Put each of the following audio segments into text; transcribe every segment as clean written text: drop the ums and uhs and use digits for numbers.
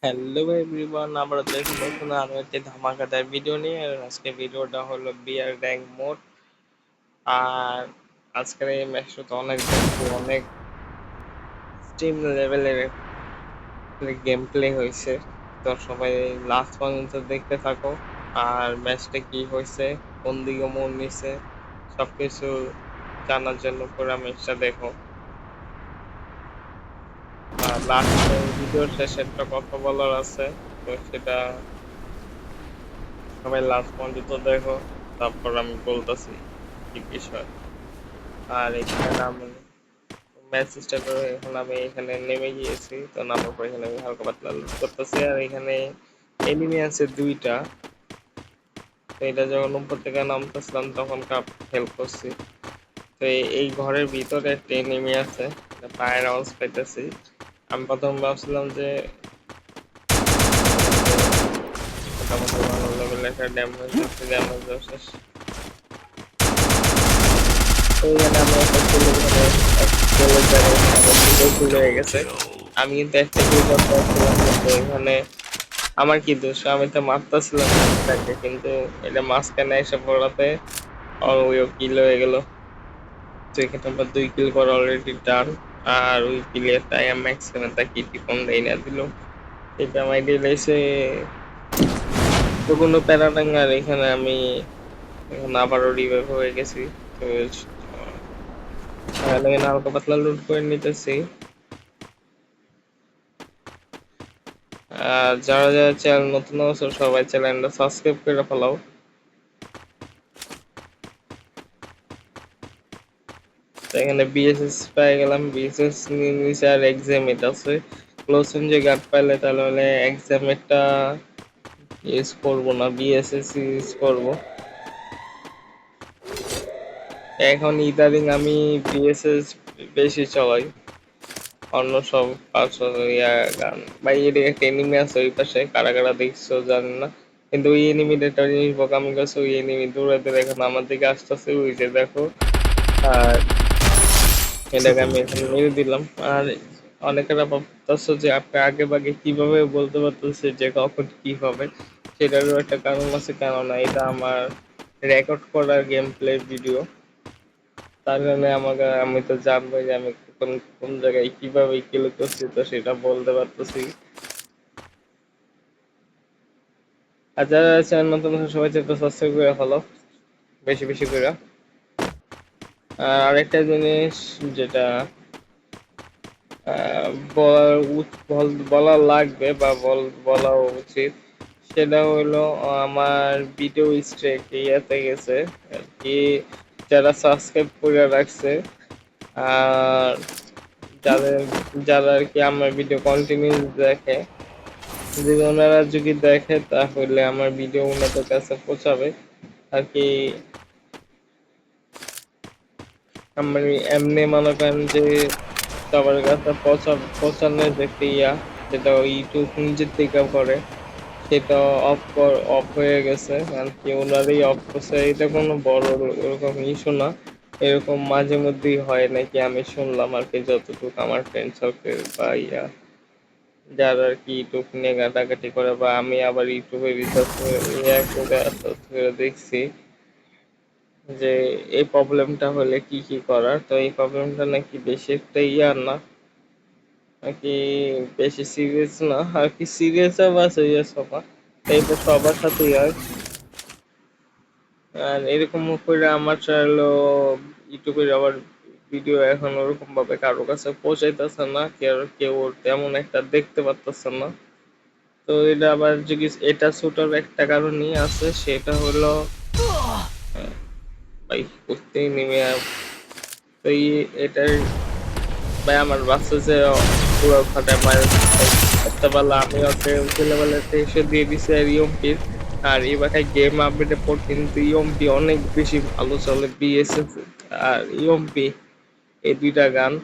Hello everyone, আমরা দেখি নতুন আরো একটি ধামাকাদার ভিডিও নিয়ে। আর আজকে ভিডিওটা হলো বিয়ার র্যাঙ্ক মোড। আর আজকের এই ম্যাচটা তো অনেক দেখছি, অনেক স্টিম লেভেলের গেম প্লে হয়েছে। তো সবাই লাস্ট পর্যন্ত দেখতে থাকো। আর ম্যাচটা কি হয়েছে, কোন দিকে মোড় নিছে, সবকিছু জানার জন্য পুরো ম্যাচটা দেখো। আর লাস্ট ভিডিওর শেষে একটা কথা বলার আছে, তো সেটা সবাই লাস্ট পর্যন্ত দেখো, তারপর আমি বলতেছি কি বিষয়। আর এখানে আমি ম্যাচ স্টার্ট করে এখন আমি এখানে নেমে গিয়েছি, তো নামার পর এখানে আমি হালকা পাতলা লুট করতেছি। আর এখানে এনিমি আছে দুইটা, তো এটা যখন উপর থেকে নামতেছিলাম তখন কাপ হেল্প করছি। তো এই ঘরের ভিতরে একটা এনিমি আছে, পায়ের আওয়াজ পাইতেছি। আমি প্রথম ভাবছিলাম যে মোটামুটি ভালো লেভেলের একটা ড্যামেজ দিচ্ছে, ড্যামেজ শেষ। ওইখানে আমি একটা ছেলের জায়গায় এখানে আমার দুটো কিল হয়ে গেছে। আমি কিন্তু একটা কিল করতে পারছিলাম, কিন্তু এখানে আমার কি দোষ, আমি তো মারতেছিলাম তাকে, কিন্তু এটা মাঝখানে এসে পড়াতে ওইও কিল হয়ে গেল। তো এখানে আমার 2 কিল করা অলরেডি ডান। আর ওই প্লেয়ারটাই আমি ম্যাক্সিমাম তাকে টিপন দেই না দিল, এটা আমার দিয়েছে। তো কোনো প্যারাটাং, আর এখানে আমি এখন আবারও রিভাইভ হয়ে গেছি। তো এখানে হালকা পাতলা লুট করে নিতেছি। আর যারা যারা চ্যানেল নতুন আছে সবাই চ্যানেলটা সাবস্ক্রাইব করে ফেলাও। তো এখানে বিএসএস পেয়ে গেলাম, বিএসএস নিচে আর এক্সামেট আছে। ক্লোজ রেঞ্জে গার্ড পাইলে তাহলে এক্সামেটটা ইউজ করবো না, বিএসএস ইউজ করবো। এখন ইদারিং আমি বিএসএস বেশি চালাই, অন্য সব গান। ভাই এদিকে একটা এনিমি আছে ওই পাশে, কারা কারা দেখছো জানি না, কিন্তু ওই এনিমির একটা জিনিস বোকামি করছে, ওই এনিমি দৌড়াতে এখন আমার দিকে আসতেছে, ওই যে দেখো। আর এটাকে আমি এখন মেরে দিলাম। আর অনেকেরা ভাবতেছে যে আপনি আগে ভাগে কিভাবে বলতে পারতেছে যে কখন কি হবে, সেটারও একটা কারণ আছে, কেননা এটা আমার রেকর্ড করার গেম প্লে ভিডিও। তার কারণে আমাকে, আমি তো জানবো যে আমি কোন কোন জায়গায় কিভাবে কিল করছি, তো সেটা বলতে পারতেছি। আর যারা চ্যানেল নতুন আছে সবাই চ্যানেলটা সাবস্ক্রাইব করে ফেলো, বেশি বেশি করে। আর আরেকটা জিনিস যেটা বলা লাগবে বা বলা উচিত, সেটা হলো আমার ভিডিও স্ট্রেক ইয়াতে গেছে আর কি। যারা সাবস্ক্রাইব করে রাখছে আর যাদের যারা আর কি আমার ভিডিও কন্টিনিউ দেখে, যদি ওনারা যদি দেখে তাহলে আমার ভিডিও ওনাদের কাছে পৌঁছাবে আর কি। আমি এমনি মনে করেন যে সবার কাছে পৌঁছানোর যে একটা ইয়া, যেটা ইউটিউব নিজের থেকে করে, সেটা অফ হয়ে গেছে আর কি, ওনারই অফ করছে। এটা কোনো বড় ওরকম ইস্যু না, এরকম মাঝে মধ্যেই হয় নাকি আমি শুনলাম আর কি, যতটুকু আমার ফ্রেন্ড সার্কেল বা ইয়া যারা আর কি ইউটিউব নিয়ে ঘাটাঘাটি করে, বা আমি আবার ইউটিউবে রিসার্চ করে ইয়া করে সার্চ করে দেখছি যে এই প্রবলেমটা হলে কি কি করার। তো এই প্রবলেমটা নাকি বেশি একটা ইয়া না, নাকি বেশি সিরিয়াস না আর কি, সিরিয়াস বা সিরিয়াস হবা, তো এটা সবার সাথেই হয়। আর এরকম করে আমার চ্যানেলও ইউটিউবের আবার ভিডিও এখন ওরকম ভাবে কারো কাছে পৌঁছাইতেছে না, কেউ কেউ তেমন একটা দেখতে পারতেছে না। তো এটা আবার যদি এটা ছোটার একটা কারণই আছে, সেটা হলো ভাই করতেই নেমে তো এটার ভাই আমার বাচ্চা যে পুরো ফাটায় মায়ের একটা বেলা আমি ওকে ছেলেবেলাতে এসে দিয়ে দিছি আর ইয়মপির। আর এই বাসায় গেম আপডেটের পর কিন্তু ইয়মপি অনেক বেশি ভালো চলে, বিএসএফ আর ইয়মপি এই দুইটা গান।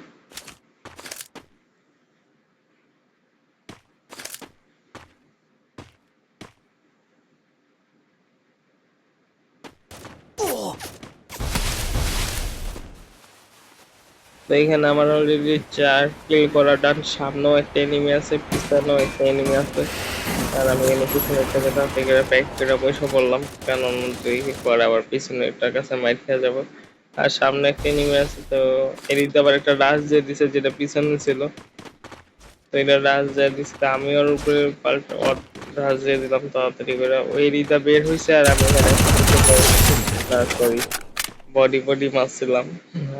তো এখানে আমার অলরেডি 4 কিল করা ডান। সামনেও একটা এনিমি আছে, পিছনেও একটা এনিমি আছে। আর আমি এখানে পিছনের থেকে তাড়াতাড়ি করে ব্যাক করে বসে পড়লাম, কারণ দুই পরে আবার পিছনেরটার কাছে মাইর খেয়ে যাবো। আর সামনে একটা এনিমি আছে, তো এদিকে আবার একটা রাশ দিয়ে দিছে যেটা পিছনে ছিল। তো এটা রাশ দিয়ে দিচ্ছে, তো আমি ওর উপরে পাল্টা রাশ দিয়ে দিলাম তাড়াতাড়ি করে। ওই এরিটা বের হয়েছে আর আমি এখানে সরি বডি বডি মারছিলাম।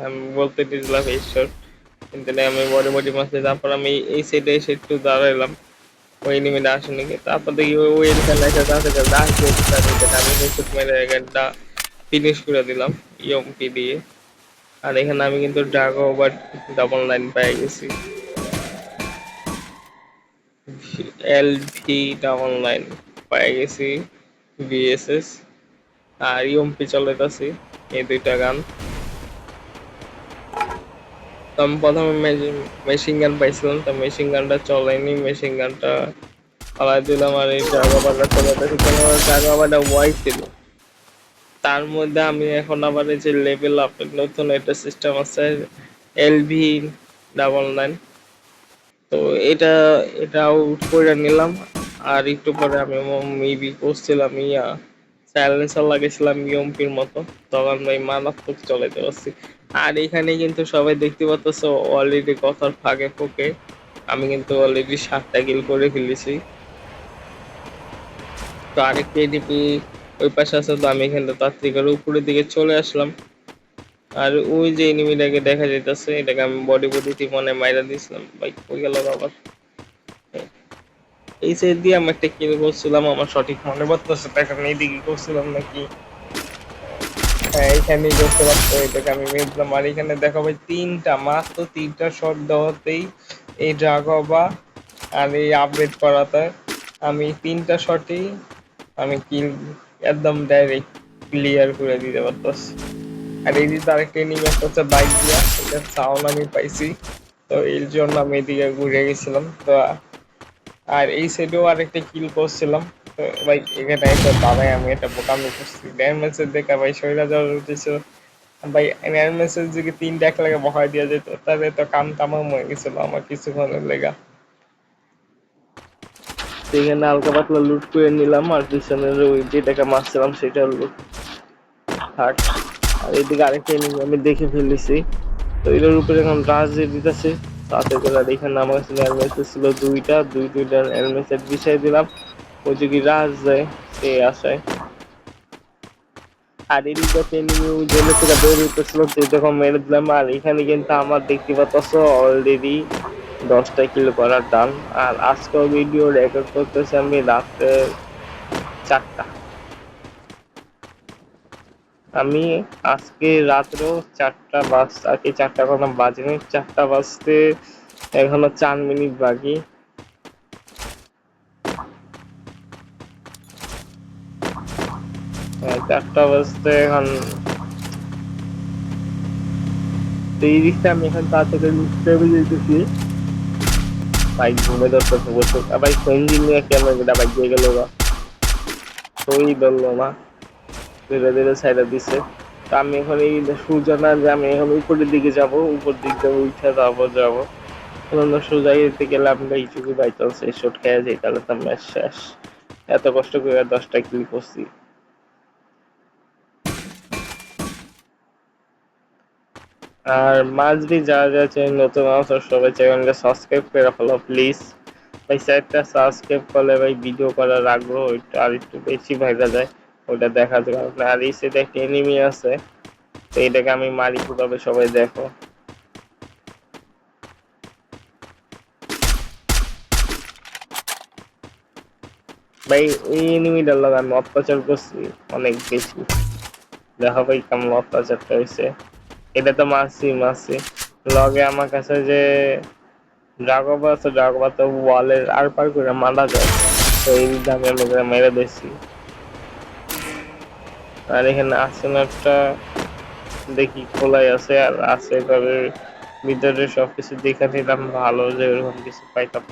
আমি বলতে দিয়েছিলাম ঈশ্বর, কিন্তু না, আমি বডি বডি মারছি। তারপর আমি এই সাইডে এসে একটু দাঁড়াইলাম, ওই এনিমিটা আসেনি কি। তারপর দেখি ওই এখানে এসে তাড়াতাড়ি রাশ দিয়ে দিচ্ছে, আর এখানে আমি হেডশট মেরে এখানটা ফিনিশ করে দিলাম ইয়মপি দিয়ে। আর এখানে আমি কিন্তু ড্রাগো বাট ডাবল লাইন পেয়ে গেছি, এলভি ডাবল লাইন পেয়ে গেছি, বিএসএস আর ইয়মপি চলাইতেছি, এই দুইটা গান। তো আমি প্রথমে মেশিন গান পাইছিলাম, তো মেশিন গানটা চলাইনি, মেশিন গানটা ফালাই দিলাম। আর এই জাগাবাটা চলাইতেছি, তোমার জাগাবাটা ওয়াই ছিল। তার মধ্যে আমি এখন আবার এই যে লেভেল আপ নতুন একটা সিস্টেম আছে, এলভি ডাবল নাইন। তো এটা এটাও করে নিলাম। আর একটু পরে আমি মেবি করছিলাম সাইলেন্সার লাগাইছিলাম ইয়মপির মতো, তখন ভাই মারাত্মক চলাইতে পারছি। আর এখানে কিন্তু সবাই দেখতে পাচ্ছ অলরেডি কথার ফাঁকে ফোকে আমি কিন্তু অলরেডি 7টা কিল করে ফেলেছি। তো আরেকটা এডিপি ওই পাশে আছে, তো আমি এখানে তাড়াতাড়ি করে উপরের দিকে চলে আসলাম। আর ওই যে এনিমিটাকে দেখা যাইতেছে, এটাকে আমি বডি বডি মনে মাইরা দিয়েছিলাম। ভাই কই গেল আবার? এই সাইড দিয়ে আমি একটা কিল করছিলাম, আমার সঠিক মনে পড়তেছে, এখন এইদিকে করছিলাম নাকি, হ্যাঁ এইখানেই করছিলাম। তো এটাকে আমি মেরলাম। আর এখানে দেখো ভাই মাত্র তিনটা শট দেওয়াতেই এই ড্রাগবা আর এই আপডেট করাতে আমি 3টা শটেই আমি কিল একদম ডাইরেক্ট ক্লিয়ার করে দিতে পারতেছি। আর এই যে আরেকটা এনিমি আসতেছে বাইক দিয়া, এটা সাউন্ড আমি পাইছি, তো এর জন্য আমি এদিকে ঘুরে গেছিলাম। তো আর এই সাইডেও আরেকটা কিল করছিলাম। তো ভাই এখানে একটা দাঁড়াই আমি একটা বোকামি করছি, ড্যান মেসেজ দেখা ভাই সইরা যাওয়ার উদ্দেশ্য। ভাই ড্যান মেসেজ যদি 3টা এক লাগে বহাই দেওয়া যেত, তাহলে তো কাম তামাম হয়ে গেছিল আমার কিছুক্ষণের লেগা। এখানে হালকা পাতলা লুট করে নিলাম, আর পিছনের ওই যেটাকে মারছিলাম সেটা লুট থাক। আর এদিকে আরেকটা এনিমি আমি দেখে ফেলেছি, তো এটার উপরে এখন রাশ দিয়ে দিতেছে। তাতে করে আর এখানে আমার কাছে এলমেসেজ ছিল দুইটা এলমেসেজ বিছাই দিলাম, ওই যদি রাশ যায় সেই আশায়। আর এদিকে একটা এনিমি ওই জেলে থেকে বের হইতেছিল, যখন মেরে দিলাম। আর এখানে কিন্তু আমার দেখতে পাচ্ছ অলরেডি 10টা কিল করার ডান। আর আজকেও ভিডিও রেকর্ড করতেছি আমি রাত্রে 4টা। আমি আজকে রাত্রেও 4টা আর কি 4টা কোনো বাজেনি, 4টা বাজতে এখনো 4 মিনিট বাকি। হ্যাঁ, 4টা বাজতে এখন 30টা। আমি এখন তাড়াতাড়ি লুটতে যেতেছি। বাইক ঘুমে ধরতেছে বসে, ভাই ইঞ্জিন নিয়ে ক্যামেরা বাইক দিয়ে গেল, ওই ধরলো না, ধীরে ধীরে সাইডে দিছে। তো আমি এখন এই সূর্য না যে আমি এখন উপরের দিকে যাব, উপর দিক দিয়ে উঠে যাবো। অন্য সোজা যেতে গেলে আমরা এইটুকু বাই চান্স শট খেয়ে যাই, তাহলে তো ম্যাচ শেষ। এত কষ্ট করে 10টা কিল করছি। আর মাঝবি যা চ্যানেল নতুন আছে সবাই চ্যানেলটা সাবস্ক্রাইব করে ফেলো প্লিজ। ভাই চ্যানেলটা সাবস্ক্রাইব করলে ভাই ভিডিও করার আগ্রহ একটু আর একটু বেশি ভাইরা যায়, ওটা দেখা যায়। আর এই সাইডে একটা এনিমি আছে, তো এটাকে আমি মারি কিভাবে সবাই দেখো। ভাই এই এনিমিটার লগে আমি অত্যাচার করছি অনেক বেশি, দেখো ভাই কেমন অত্যাচারটা হয়েছে। এটা তো মারছি লগে আমার কাছে যে ড্রাগবা আছে, ড্রাগবা তো ওয়ালের আর পার করে মারা যায়, তো এই দামে লোকেরা মেরে দিচ্ছি। আর এখানে আর্সেনালটা দেখি খোলাই আছে, আর আছে এভাবে ভিতরে সবকিছু দেখে নিতাম, ভালো যে ওরকম কিছু পাইতাম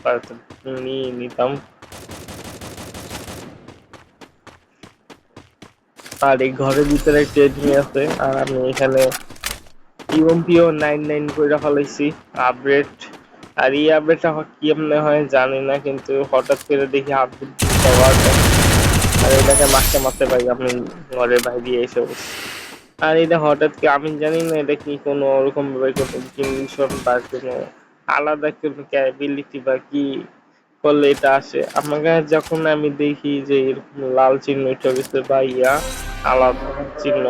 নিয়ে নিতাম। আর এই ঘরের ভিতরে একটা এনিমি আছে, আর আমি এখানে ইউএমপিও 99 কইরা ফেলাইছি আপগ্রেড। আর এই আপডেটটা কেমনে হয় জানি না, কিন্তু হঠাৎ করে দেখি আপডেট পাওয়ার আর এটাকে মারতে মারতে পাই আমি ঘরের বাইরে এসে বসে। আর এটা হঠাৎ কি আমি জানি না এটা কি কোনো ওরকম ভাবে কোনো মিশন বা কোনো আলাদা কোনো ক্যাপাবিলিটি বা কি করলে এটা আসে। আমাকে যখন আমি দেখি যে এরকম লাল চিহ্ন উঠে গেছে বা ইয়া আলাদা চিহ্ন,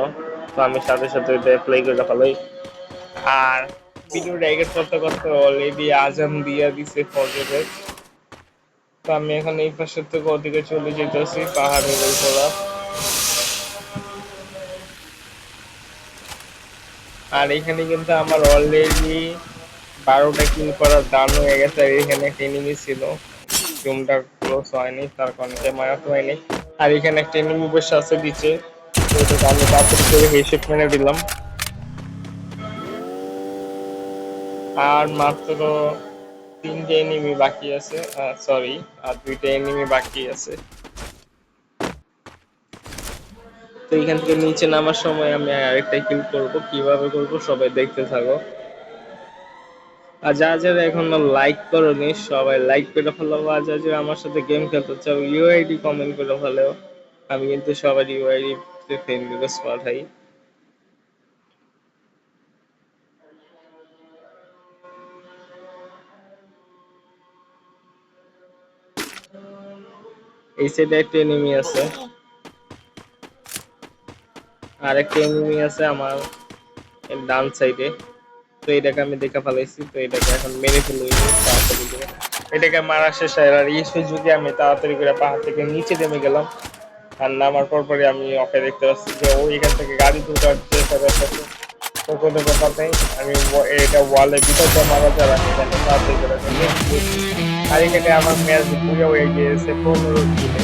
তো আমি সাথে সাথে এটা অ্যাপ্লাই করে ফেলাই। আর ভিডিওটা এডিট করতে করতে অলরেডি আজান দিয়া দিছে ফজরের। তো আমি এখন এই পাশের থেকে ওদিকে চলে যেতেছি পাহাড়ের উপর। আর এখানে কিন্তু আমার অলরেডি 12টা কিল করার দান হয়ে গেছে। আর এখানে একটা এনিমি ছিল, জুমটা ক্লোজ হয়নি তার কারণে মারাতে হয়নি। আর এখানে একটা এনিমি বসে আছে নিচে, তো এটাকে আমি তাড়াতাড়ি করে হেডশট মেরে দিলাম। আর মাত্র 3টে এনিমি বাকি আছে, সরি, আর 2টা এনিমি বাকি আছে। তো এখান থেকে নিচে নামার সময় আমি আরেকটা কিল করব, কিভাবে করব সবাই দেখতে থাকো। আর যারা যারা এখনো লাইক করোনি সবাই লাইক করে ফেলো, আর যারা যারা আমার সাথে গেম খেলতে চাও ইউআইডি কমেন্ট করে ফেলো। আমি কিন্তু সবার ইউআইডি ফ্রেন্ড রিকোয়েস্ট পাঠাই। এই সাইডে একটা এনিমি আছে, আর একটা এনিমি আছে আমার ডান সাইডে। তো এটাকে আমি দেখা ফেলাইছি, তো এটাকে এখন মেরে ফেলবো তাড়াতাড়ি করে। এটাকে মারা শেষ। আর এই সুযোগে আমি তাড়াতাড়ি করে পাহাড় থেকে নিচে নেমে গেলাম। আর নামার পরে আমি ওকে দেখতে পাচ্ছি যে ও এখান থেকে গাড়ি ঢোকার চেষ্টা করতেছে। তো কোনো ব্যাপার নেই, আমি এটা ওয়ালে ভিতরটা মারা যাবে, আমি এখানে তাড়াতাড়ি করে নিয়ে। আর এখানে আমার ম্যাচ পুরো হয়ে গিয়েছে 15 কিলে।